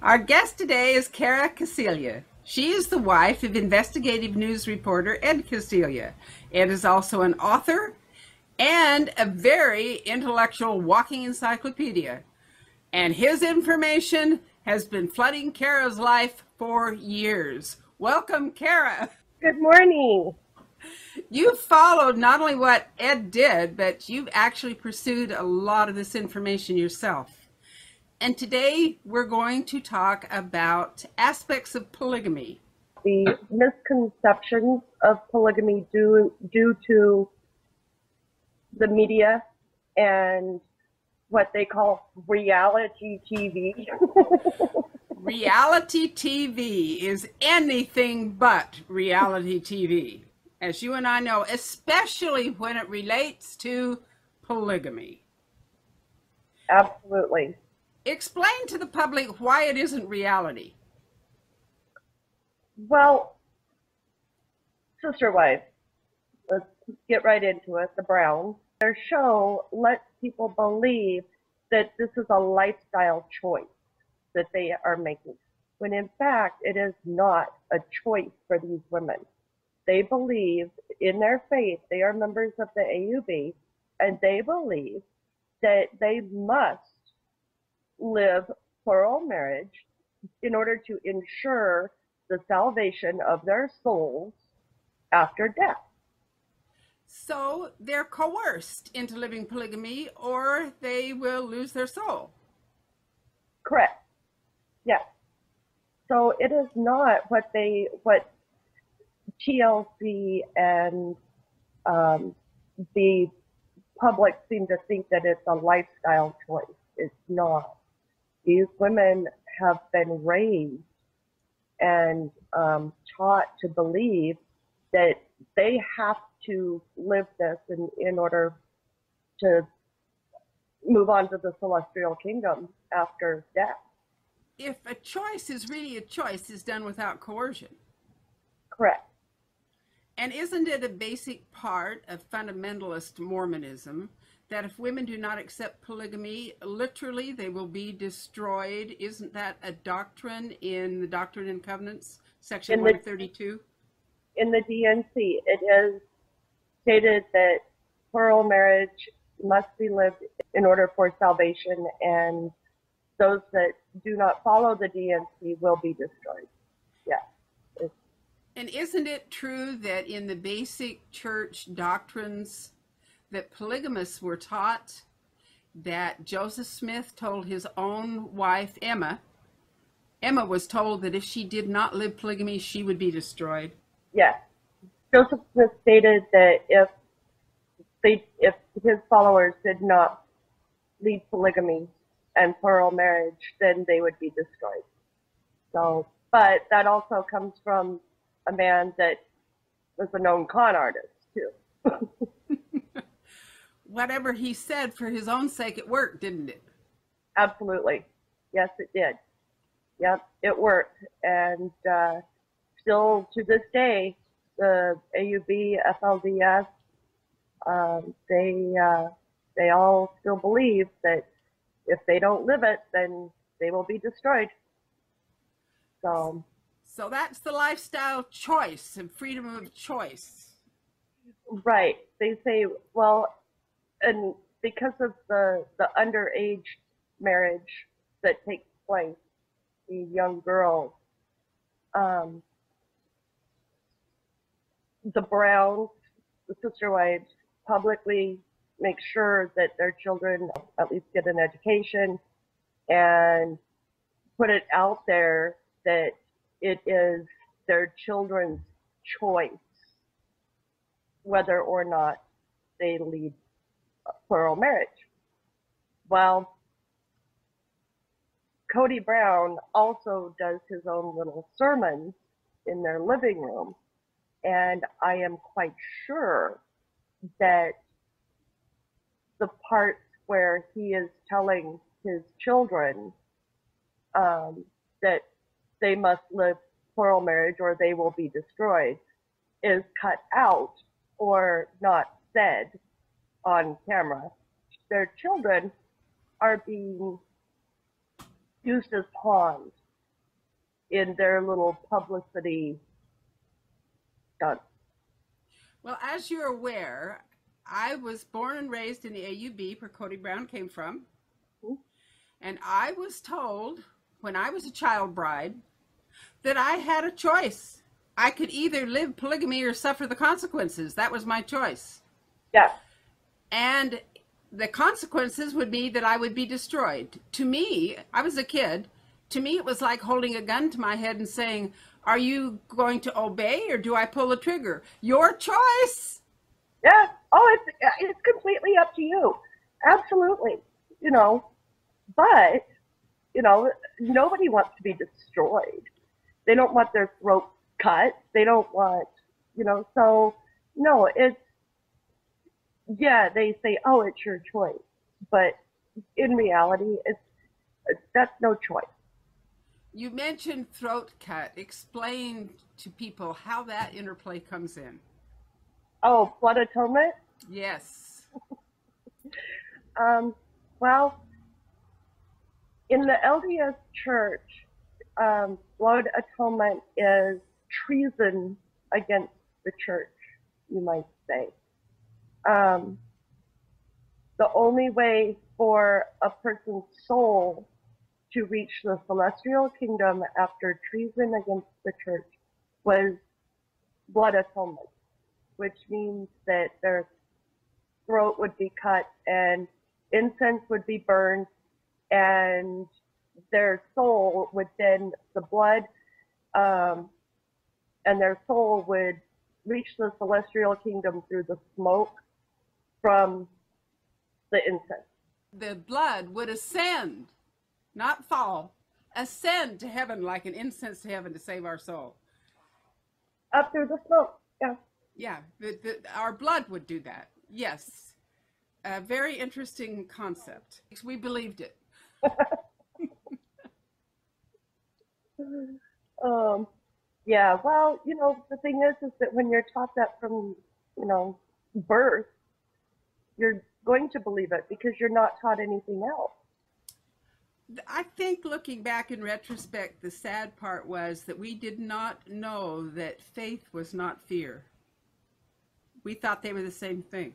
Our guest today is Cara Kociela. She is the wife of investigative news reporter Ed Kociela. Ed is also an author and a very intellectual walking encyclopedia. And his information has been flooding Cara's life for years. Welcome, Cara. Good morning. You followed not only what Ed did, but you've actually pursued a lot of this information yourself. And today we're going to talk about aspects of polygamy. The misconceptions of polygamy due to the media and what they call reality TV. Reality TV is anything but reality TV, as you and I know, especially when it relates to polygamy. Absolutely. Explain to the public why it isn't reality. Well, Sister Wife, let's get right into it. The Browns, their show lets people believe that this is a lifestyle choice that they are making, when in fact it is not a choice for these women. They believe in their faith, they are members of the AUB, and they believe that they must live plural marriage in order to ensure the salvation of their souls after death. So they're coerced into living polygamy or they will lose their soul. Correct. Yes. So it is not what TLC and the public seem to think that it's a lifestyle choice. It's not. These women have been raised and taught to believe that they have to live this in order to move on to the celestial kingdom after death. If a choice is really a choice, it's done without coercion. Correct. And isn't it a basic part of fundamentalist Mormonism that if women do not accept polygamy, literally they will be destroyed? Isn't that a doctrine in the Doctrine and Covenants, section 132? In the DNC, it is stated that plural marriage must be lived in order for salvation, and those that do not follow the DNC will be destroyed. Yes. And isn't it true that in the basic church doctrines that polygamists were taught that Joseph Smith told his own wife, Emma was told that if she did not live polygamy, she would be destroyed? Yes. Joseph Smith stated that if his followers did not lead polygamy and plural marriage, then they would be destroyed. So, but that also comes from a man that was a known con artist too. Whatever he said for his own sake, it worked, didn't it? Absolutely. Yes, it did. Yep, it worked. And still to this day, the AUB, FLDS, they all still believe that if they don't live it, then they will be destroyed. So that's the lifestyle choice and freedom of choice. Right. They say, well, and because of the underage marriage that takes place, the young girls, the Browns, the Sister Wives, publicly make sure that their children at least get an education and put it out there that it is their children's choice whether or not they lead plural marriage. Well, Cody Brown also does his own little sermons in their living room, and I am quite sure that the parts where he is telling his children that they must live plural marriage or they will be destroyed is cut out or not said on camera. Their children are being used as pawns in their little publicity stunt. Well, as you're aware, I was born and raised in the AUB, where Cody Brown came from. And I was told when I was a child bride that I had a choice. I could either live polygamy or suffer the consequences. That was my choice. Yeah. And the consequences would be that I would be destroyed. To me, I was a kid. To me, it was like holding a gun to my head and saying, are you going to obey or do I pull the trigger? Your choice. Yeah. Oh, it's completely up to you. Absolutely. You know, but, you know, nobody wants to be destroyed. They don't want their throat cut. They don't want, you know, so no, it's, yeah, they say, oh, it's your choice. But in reality, that's no choice. You mentioned throat cut. Explain to people how that interplay comes in. Oh, blood atonement? Yes. Well, in the LDS Church, blood atonement is treason against the church, you might say. The only way for a person's soul to reach the celestial kingdom after treason against the church was blood atonement, which means that their throat would be cut and incense would be burned, and their soul would then, the blood, and their soul would reach the celestial kingdom through the smoke from the incense. The blood would ascend, not fall, ascend to heaven like an incense to heaven to save our soul. Up through the smoke, yeah. Yeah, our blood would do that. Yes. A very interesting concept. We believed it. Yeah, well, you know, the thing is that when you're taught that from, you know, birth, you're going to believe it because you're not taught anything else. I think looking back in retrospect, the sad part was that we did not know that faith was not fear. We thought they were the same thing.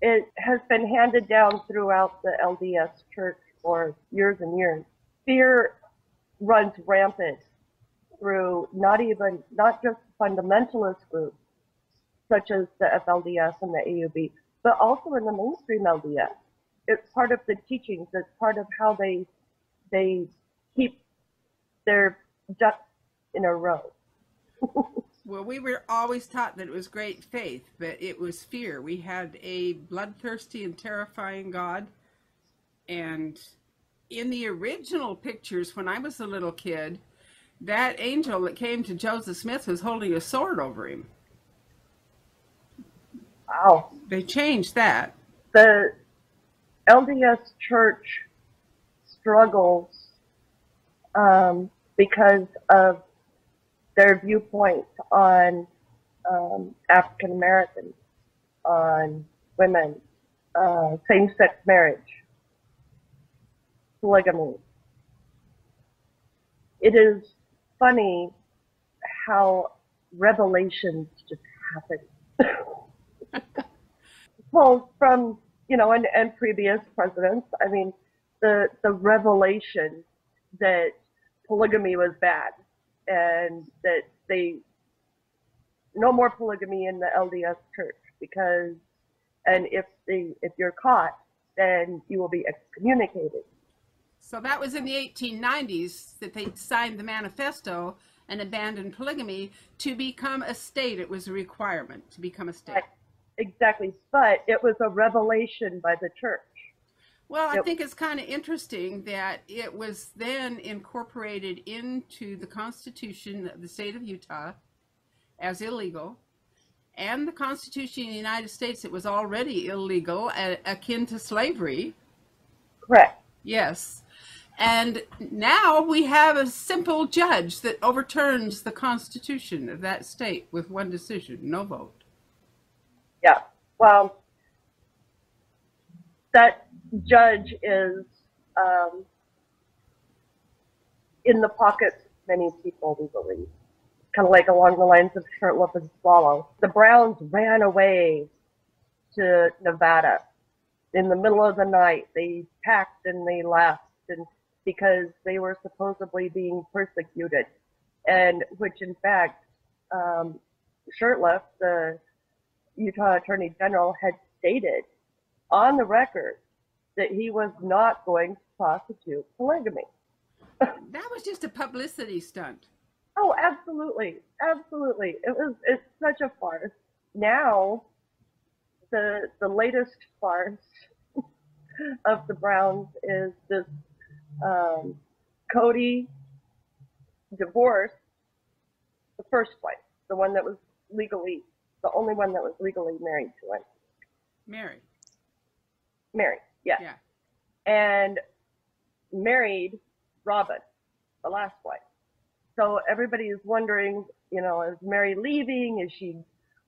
It has been handed down throughout the LDS Church for years and years. Fear runs rampant through not just fundamentalist groups such as the FLDS and the AUB, but also in the mainstream LDS. It's part of the teachings. It's part of how they keep their ducks in a row. Well, we were always taught that it was great faith, but it was fear. We had a bloodthirsty and terrifying God. And in the original pictures, when I was a little kid, that angel that came to Joseph Smith was holding a sword over him. Wow. They changed that. The LDS Church struggles because of their viewpoint on African Americans, on women, same-sex marriage, polygamy. It is funny how revelations just happen. Well, from, you know, and previous presidents, I mean, the revelation that polygamy was bad and that no more polygamy in the LDS Church because, and if you're caught, then you will be excommunicated. So that was in the 1890s that they signed the manifesto and abandoned polygamy to become a state. It was a requirement to become a state. Right. Exactly. But it was a revelation by the church. Well, I think it's kind of interesting that it was then incorporated into the Constitution of the state of Utah as illegal, and the Constitution of the United States, it was already illegal, akin to slavery. Correct. Yes. And now we have a simple judge that overturns the Constitution of that state with one decision, no vote. Yeah. Well, that judge is in the pockets many people, we believe. Kind of like along the lines of Shirtlift and Swallow. The Browns ran away to Nevada in the middle of the night. They packed and they left, and because they were supposedly being persecuted, and which in fact, Shirtlift, the Utah Attorney General, had stated on the record that he was not going to prosecute polygamy. That was just a publicity stunt. Oh, absolutely, absolutely. It's such a farce. Now, the latest farce of the Browns is this Cody divorced the first wife, the one that was legally, the only one that was legally married to him. Mary, yes. Yeah. And married Robin, the last wife. So everybody is wondering, you know, is Mary leaving?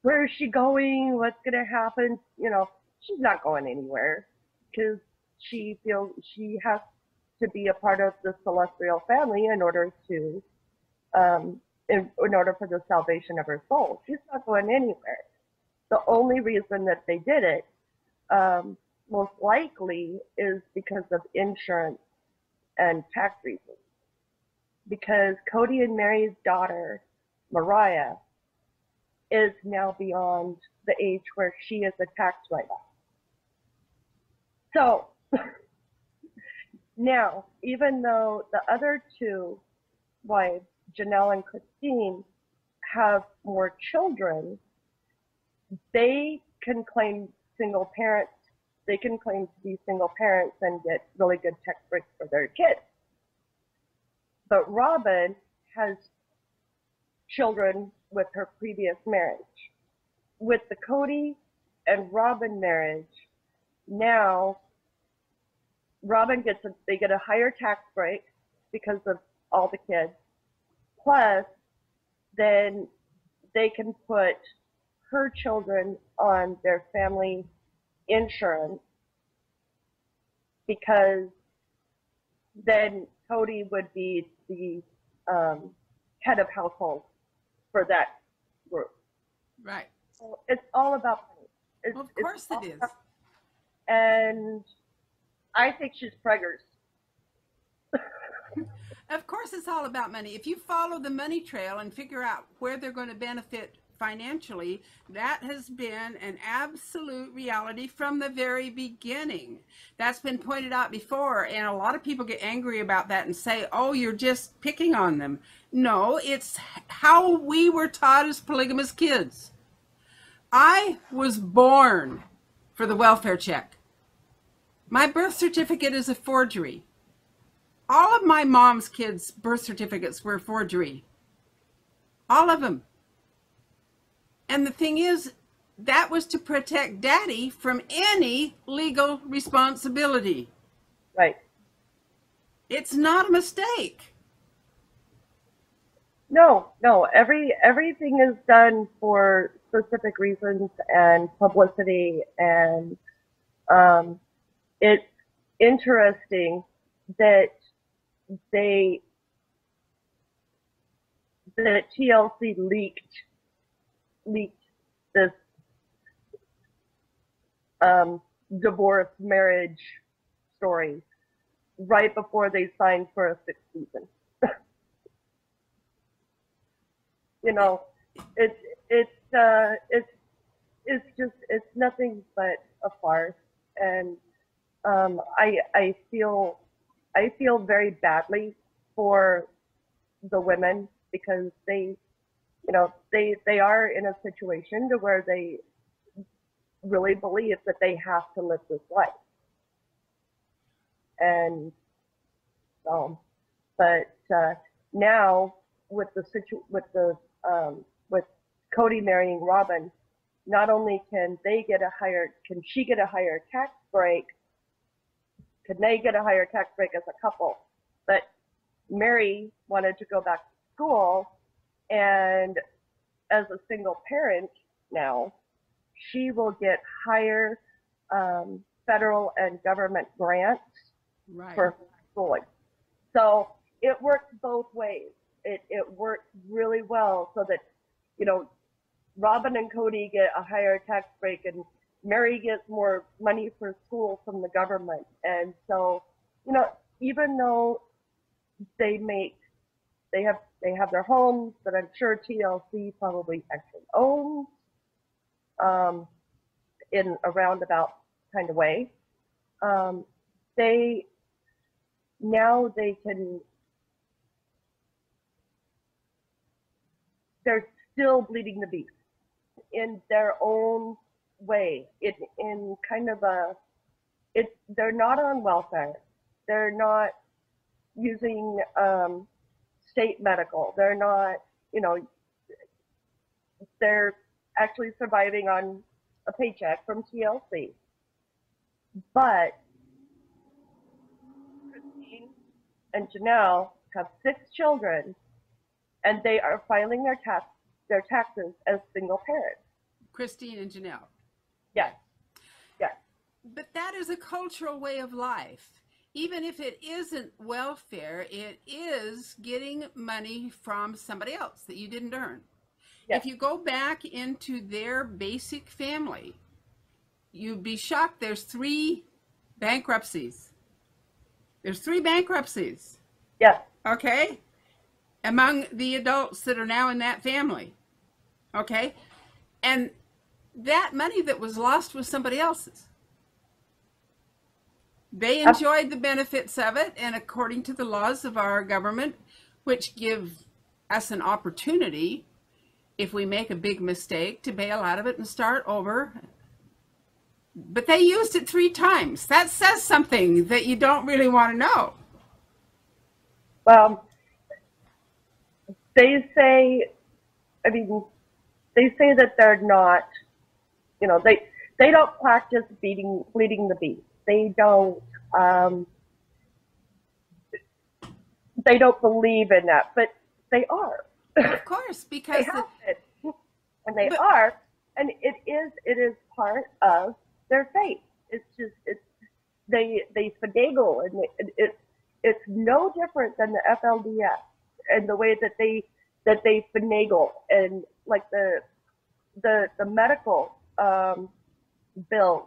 Where is she going? What's going to happen? You know, she's not going anywhere because she feels she has to be a part of the celestial family in order to, in order for the salvation of her soul. She's not going anywhere. The only reason that they did it, most likely, is because of insurance and tax reasons. Because Cody and Mary's daughter, Mariah, is now beyond the age where she is a tax write-off. So, now, even though the other two wives, Janelle and Christine, have more children, they can claim single parents. They can claim to be single parents and get really good tax breaks for their kids. But Robin has children with her previous marriage. With the Cody and Robin marriage, now Robin they get a higher tax break because of all the kids. Plus, then they can put her children on their family insurance, because then Cody would be the head of household for that group. Right. So it's all about money. Well, of course it is. And I think she's preggers. Of course it's all about money. If you follow the money trail and figure out where they're going to benefit financially, that has been an absolute reality from the very beginning. That's been pointed out before, and a lot of people get angry about that and say, oh, you're just picking on them. No, it's how we were taught as polygamous kids. I was born for the welfare check. My birth certificate is a forgery. All of my mom's kids' birth certificates were forgery. All of them. And the thing is, that was to protect Daddy from any legal responsibility. Right. It's not a mistake. No. Everything is done for specific reasons and publicity, and it's interesting that TLC leaked this divorce marriage story right before they signed for a sixth season. You know, it's nothing but a farce, and I feel very badly for the women, because they are in a situation to where they really believe that they have to live this life. And so, but now with with Cody marrying Robin, not only can she get a higher tax break, can they get a higher tax break as a couple, but Mary wanted to go back to school, and as a single parent now, she will get higher federal and government grants for schooling. So it works both ways. it works really well so that, you know, Robin and Cody get a higher tax break and Mary gets more money for school from the government. And so, you know, even though they have their homes that I'm sure TLC probably actually owns, in a roundabout kind of way, they can, they're still bleeding the beast in their own way, in kind of they're not on welfare, they're not using state medical, they're not, you know, they're actually surviving on a paycheck from TLC. But Christine and Janelle have 6 children, and they are filing their taxes as single parents. Christine and Janelle. Yes. Yes. But that is a cultural way of life. Even if it isn't welfare, it is getting money from somebody else that you didn't earn. Yes. If you go back into their basic family, you'd be shocked. There's 3 bankruptcies. There's 3 bankruptcies. Yes. Okay? Among the adults that are now in that family. Okay? And that money that was lost was somebody else's. They enjoyed the benefits of it, and according to the laws of our government, which give us an opportunity, if we make a big mistake, to bail out of it and start over. But they used it 3 times. That says something that you don't really want to know. Well, they say that they're not, you know, they don't practice bleeding the beast. They don't believe in that, but they are. Of course, because and they are, and it is part of their faith. It's just they finagle, and it's no different than the FLDS and the way that they finagle, and like the medical bills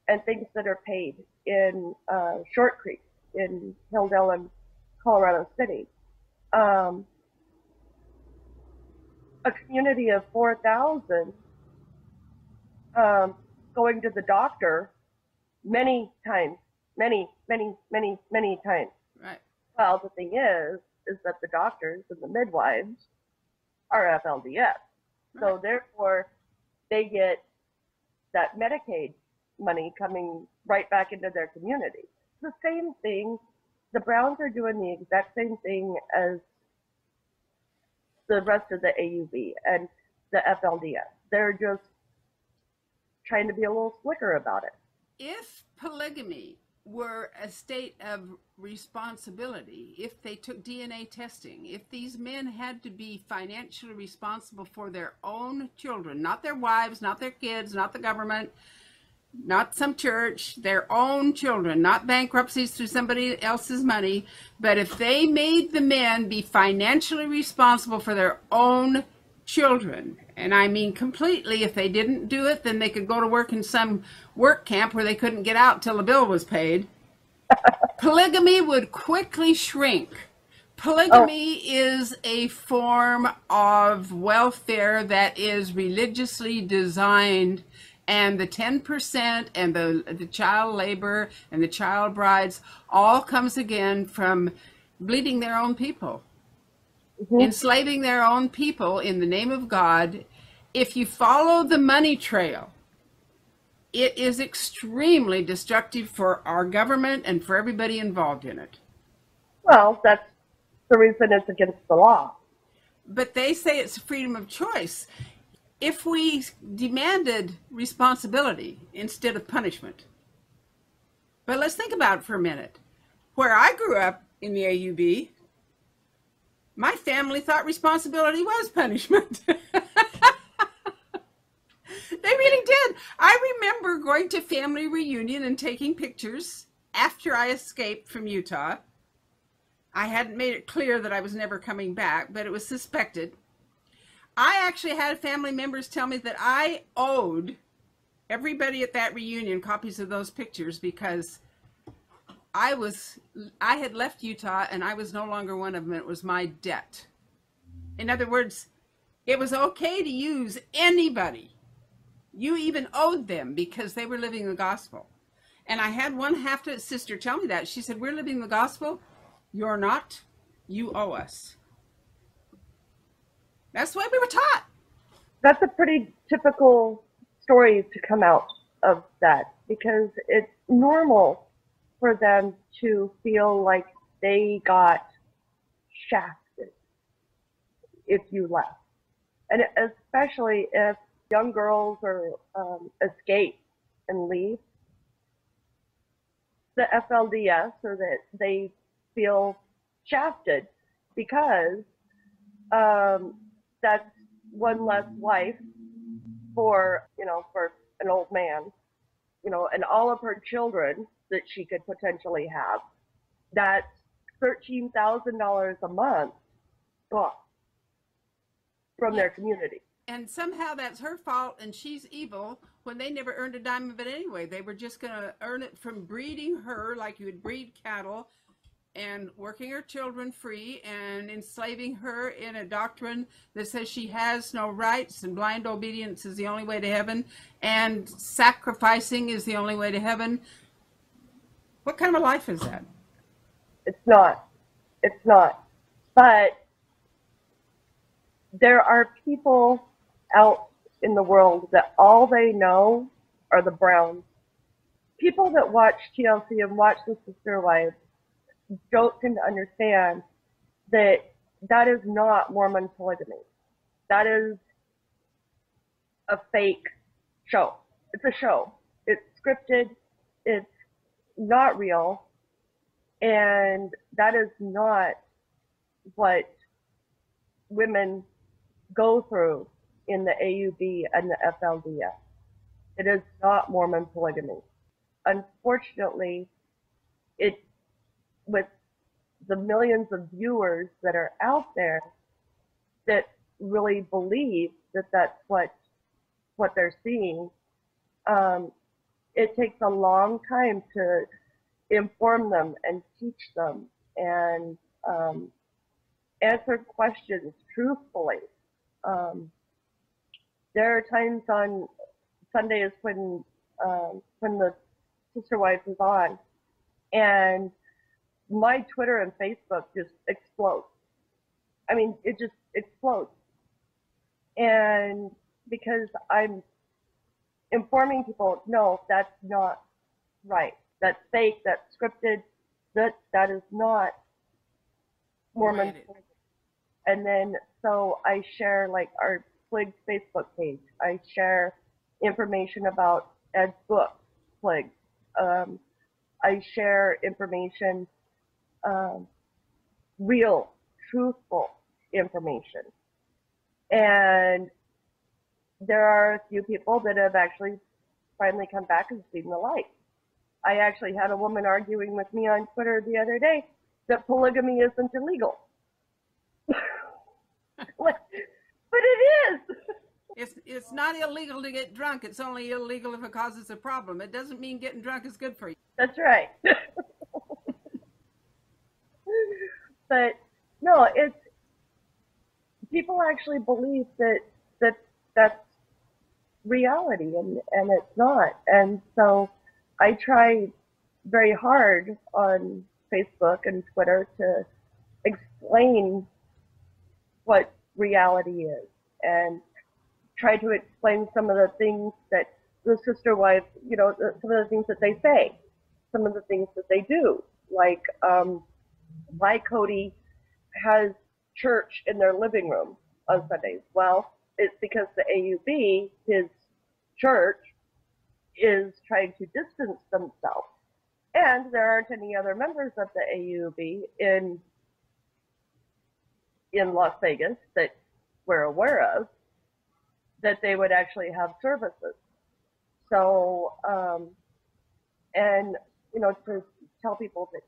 and things that are paid in Short Creek, in Hilldale and Colorado City. A community of 4,000 going to the doctor many times. Right. Well, the thing is that the doctors and the midwives are FLDS. Right. So therefore, they get that Medicaid money coming right back into their community. The same thing, the Browns are doing the exact same thing as the rest of the AUB and the FLDS. They're just trying to be a little slicker about it. If polygamy were a state of responsibility, if they took DNA testing, if these men had to be financially responsible for their own children, not their wives, not their kids, not the government, not some church, their own children, not bankruptcies through somebody else's money, but if they made the men be financially responsible for their own children, and I mean completely, if they didn't do it, then they could go to work in some work camp where they couldn't get out till the bill was paid. Polygamy would quickly shrink. Polygamy is a form of welfare that is religiously designed, and the 10% and the child labor and the child brides all comes again from bleeding their own people, enslaving their own people in the name of God. If you follow the money trail, it is extremely destructive for our government and for everybody involved in it. Well, that's the reason it's against the law. But they say it's freedom of choice. If we demanded responsibility instead of punishment. But let's think about it for a minute. Where I grew up in the AUB, my family thought responsibility was punishment. They really did. I remember going to family reunion and taking pictures after I escaped from Utah. I hadn't made it clear that I was never coming back, but it was suspected. I actually had family members tell me that I owed everybody at that reunion copies of those pictures because I had left Utah and I was no longer one of them. It was my debt. In other words, it was okay to use anybody. You even owed them because they were living the gospel. And I had one half sister tell me that. She said, "We're living the gospel. You're not. You owe us." That's what we were taught. That's a pretty typical story to come out of that, because it's normal for them to feel like they got shafted if you left. And especially if young girls escape and leave the FLDS, or that they feel shafted because that's one less wife for an old man, and all of her children that she could potentially have. That's $13,000 a month gone from their community. And somehow that's her fault and she's evil when they never earned a dime of it anyway. They were just going to earn it from breeding her like you would breed cattle, and working her children free and enslaving her in a doctrine that says she has no rights and blind obedience is the only way to heaven and sacrificing is the only way to heaven. What kind of a life is that? It's not. It's not. But there are people out in the world that all they know are the Browns. People that watch TLC and watch the Sister Wives don't seem to understand that that is not Mormon polygamy. That is a fake show. It's a show. It's scripted. It's not real. And that is not what women go through in the AUB and the FLDS. It is not Mormon polygamy. Unfortunately, with the millions of viewers that are out there that really believe that that's what they're seeing, it takes a long time to inform them and teach them and answer questions truthfully. There are times on Sundays when the Sister Wife is on, and my Twitter and Facebook just explodes. I mean, it just explodes. And because I'm informing people, no, that's not right. That's fake, that's scripted, that is not Mormon. Right. And then, so I share like our Pligs Facebook page. I share information about Ed's book, Pligs. I share information, real, truthful information. And there are a few people that have actually finally come back and seen the light. I actually had a woman arguing with me on Twitter the other day that polygamy isn't illegal. But it is. It's not illegal to get drunk. It's only illegal if it causes a problem. It doesn't mean getting drunk is good for you. That's right. But no, it's people actually believe that's reality, and it's not. And so I try very hard on Facebook and Twitter to explain what reality is and try to explain some of the things that the Sister Wives, some of the things that they say, some of the things that they do, like why Cody has church in their living room on Sundays. Well, it's because the AUB, his church, is trying to distance themselves. And there aren't any other members of the AUB in Las Vegas that we're aware of that they would actually have services. So, and, to tell people that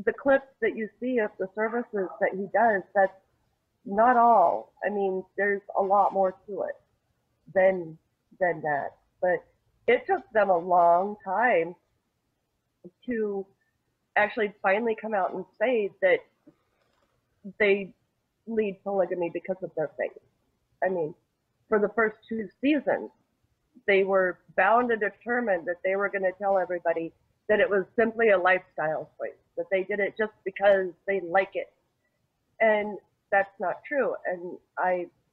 the clips that you see of the services that he does, that's not all. I mean, there's a lot more to it than that. But it took them a long time to actually finally come out and say that they lead polygamy because of their faith. I mean, for the first 2 seasons, they were bound and determined that they were going to tell everybody that it was simply a lifestyle choice, that they did it just because they like it. And that's not true. And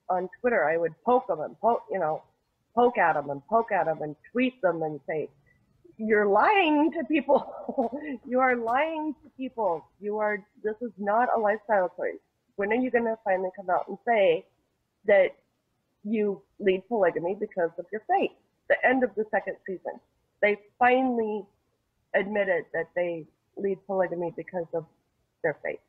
on Twitter, I would poke them and poke at them and tweet them and say, you're lying to people. You are lying to people. This is not a lifestyle choice. When are you going to finally come out and say that you lead polygamy because of your faith? The end of the second season, they finally admitted that they lead polygamy because of their faith.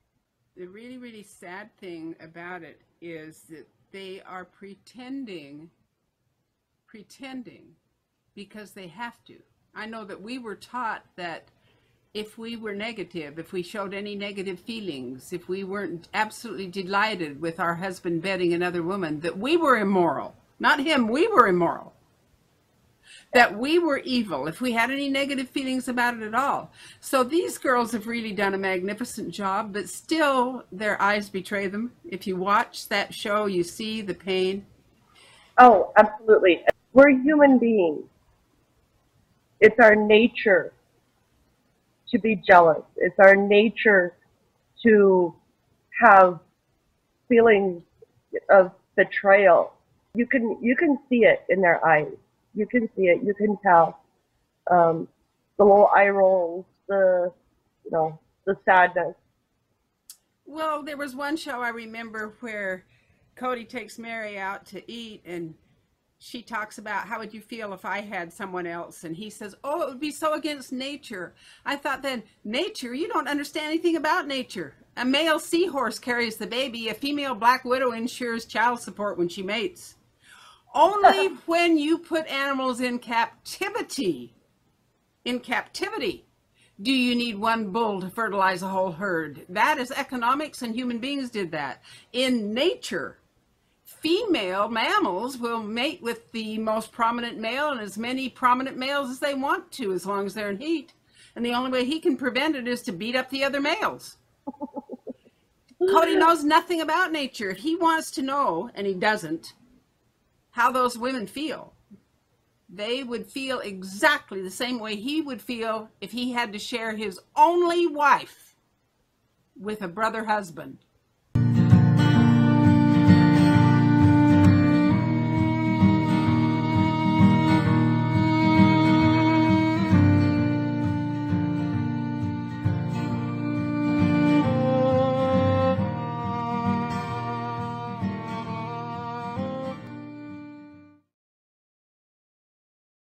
The really, really sad thing about it is that they are pretending because they have to. I know that we were taught that if we were negative, if we showed any negative feelings, if we weren't absolutely delighted with our husband bedding another woman, that we were immoral. Not him, we were immoral. That we were evil if we had any negative feelings about it at all. So these girls have really done a magnificent job, but still their eyes betray them. If you watch that show, you see the pain. Oh, absolutely. We're human beings. It's our nature to be jealous. It's our nature to have feelings of betrayal. You can see it in their eyes. You can see it. You can tell. The little eye rolls, the sadness. Well, there was one show I remember where Cody takes Mary out to eat, and she talks about, how would you feel if I had someone else? And he says, oh, it would be so against nature. I thought then, nature? You don't understand anything about nature. A male seahorse carries the baby. A female black widow ensures child support when she mates. Only when you put animals in captivity, do you need one bull to fertilize a whole herd. That is economics, and human beings did that. In nature, female mammals will mate with the most prominent male and as many prominent males as they want to, as long as they're in heat. And the only way he can prevent it is to beat up the other males. Cody knows nothing about nature. If he wants to know, and he doesn't, how those women feel, they would feel exactly the same way he would feel if he had to share his only wife with a brother husband.